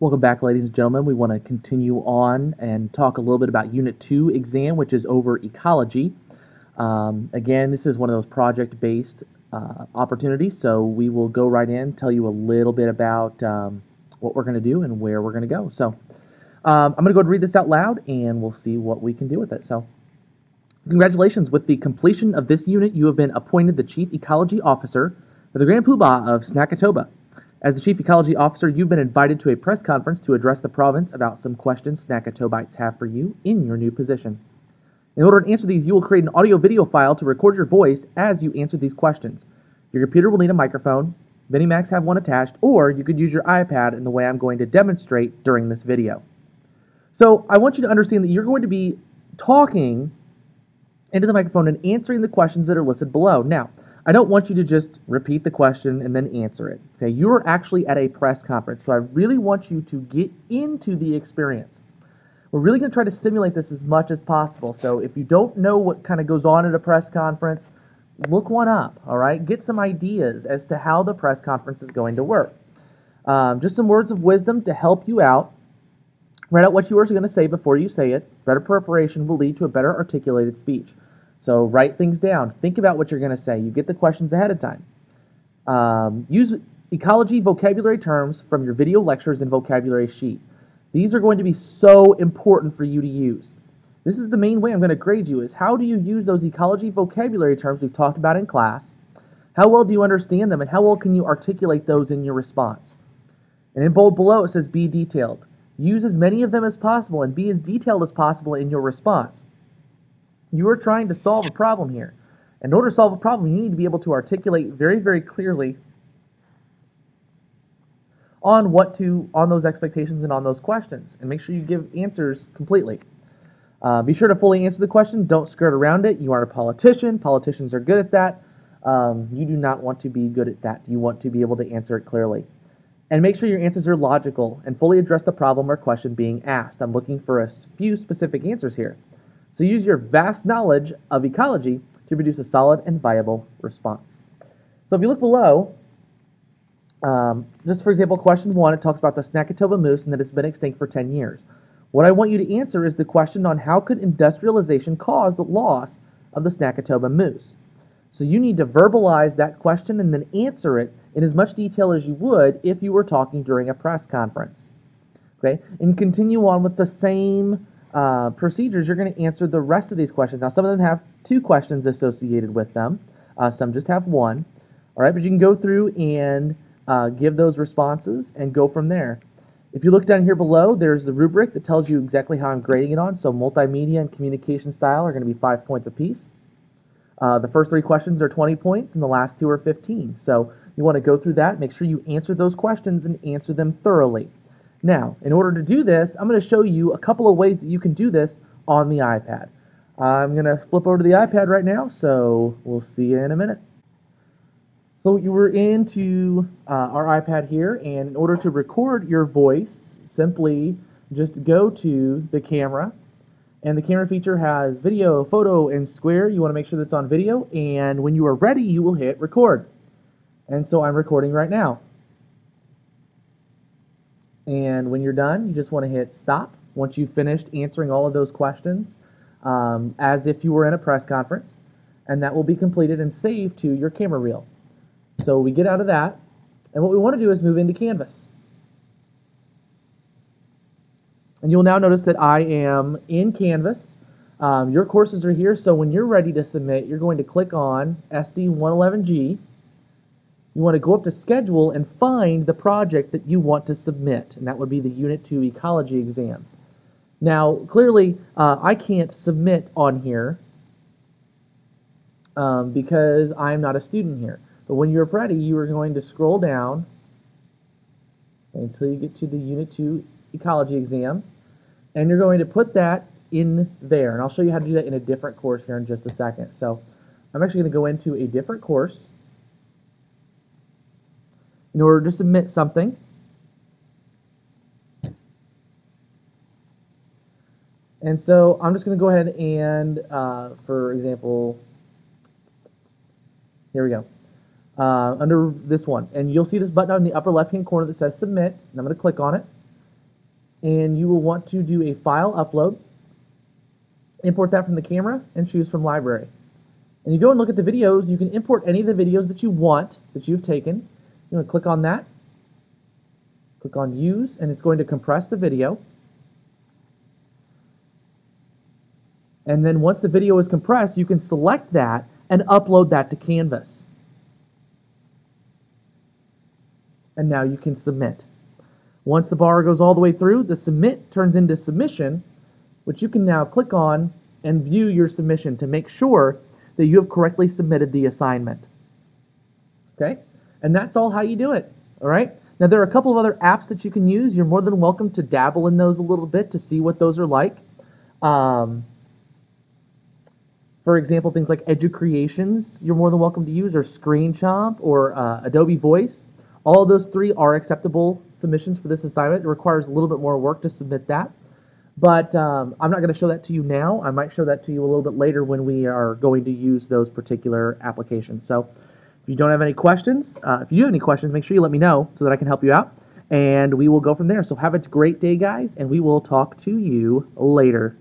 Welcome back, ladies and gentlemen. We want to continue on and talk a little bit about Unit 2 exam, which is over ecology. Again, this is one of those project-based opportunities, so we will go right in, tell you a little bit about what we're going to do and where we're going to go. So I'm going to go ahead and read this out loud, and we'll see what we can do with it. So, congratulations. With the completion of this unit, you have been appointed the Chief Ecology Officer for the Grand Poobah of Snackatoba. As the Chief Ecology Officer, you've been invited to a press conference to address the province about some questions Snackatobites have for you in your new position. In order to answer these, you will create an audio-video file to record your voice as you answer these questions. Your computer will need a microphone. Many Macs have one attached, or you could use your iPad in the way I'm going to demonstrate during this video. So I want you to understand that you're going to be talking into the microphone and answering the questions that are listed below. Now, I don't want you to just repeat the question and then answer it. Okay, you are actually at a press conference, so I really want you to get into the experience. We're really going to try to simulate this as much as possible. So if you don't know what kind of goes on at a press conference, look one up, all right? Get some ideas as to how the press conference is going to work. Just some words of wisdom to help you out. Write out what you are going to say before you say it. Better preparation will lead to a better articulated speech. So write things down. Think about what you're going to say. You get the questions ahead of time. Use ecology vocabulary terms from your video lectures and vocabulary sheet. These are going to be so important for you to use. This is the main way I'm going to grade you, is how do you use those ecology vocabulary terms we've talked about in class? How well do you understand them, and how well can you articulate those in your response? And in bold below it says be detailed. Use as many of them as possible and be as detailed as possible in your response. You are trying to solve a problem here. In order to solve a problem, you need to be able to articulate very, very clearly on those expectations and on those questions, and make sure you give answers completely. Be sure to fully answer the question. Don't skirt around it. You are a politician. Politicians are good at that. You do not want to be good at that. You want to be able to answer it clearly. And make sure your answers are logical and fully address the problem or question being asked. I'm looking for a few specific answers here. So use your vast knowledge of ecology to produce a solid and viable response. So if you look below, just for example, question 1, it talks about the Snackatoba moose and that it's been extinct for 10 years. What I want you to answer is the question on how could industrialization cause the loss of the Snackatoba moose. So you need to verbalize that question and then answer it in as much detail as you would if you were talking during a press conference. Okay, and continue on with the same procedures. You're going to answer the rest of these questions. Now, some of them have 2 questions associated with them. Some just have 1. All right, but you can go through and give those responses and go from there. If you look down here below, there's the rubric that tells you exactly how I'm grading it on. So multimedia and communication style are going to be 5 points apiece. The first 3 questions are 20 points, and the last 2 are 15. So you want to go through that, make sure you answer those questions and answer them thoroughly. Now, in order to do this, I'm going to show you a couple of ways that you can do this on the iPad. I'm going to flip over to the iPad right now, so we'll see you in a minute. So you were into our iPad here, and in order to record your voice, simply just go to the camera. And the camera feature has video, photo, and square. You want to make sure that's on video, and when you are ready, you will hit record. And so I'm recording right now. And when you're done, you just want to hit stop once you've finished answering all of those questions as if you were in a press conference, and that will be completed and saved to your camera reel. So we get out of that, and what we want to do is move into Canvas. And you'll now notice that I am in Canvas. Your courses are here, so when you're ready to submit, you're going to click on SC111G. You want to go up to Schedule and find the project that you want to submit, and that would be the Unit 2 Ecology exam. Now, clearly, I can't submit on here because I'm not a student here. But when you're ready, you are going to scroll down until you get to the Unit 2 Ecology exam, and you're going to put that in there. And I'll show you how to do that in a different course here in just a second. So I'm actually going to go into a different course in order to submit something. And so I'm just going to go ahead and, for example, here we go. Under this one, and you'll see this button on the upper left hand corner that says submit, and I'm going to click on it, and you will want to do a file upload, import that from the camera, and choose from library. And you go and look at the videos. You can import any of the videos that you want that you've taken. You want to click on that, click on use, and it's going to compress the video. And then once the video is compressed, you can select that and upload that to Canvas. And now you can submit. Once the bar goes all the way through, the submit turns into submission, which you can now click on and view your submission to make sure that you have correctly submitted the assignment. Okay? And that's all how you do it. All right? Now there are a couple of other apps that you can use. You're more than welcome to dabble in those a little bit to see what those are like. For example, things like EduCreations, you're more than welcome to use, or ScreenChomp, or Adobe Voice. All of those three are acceptable submissions for this assignment. It requires a little bit more work to submit that. But I'm not going to show that to you now. I might show that to you a little bit later when we are going to use those particular applications. So if you don't have any questions, if you do have any questions, make sure you let me know so that I can help you out. And we will go from there. So have a great day, guys, and we will talk to you later.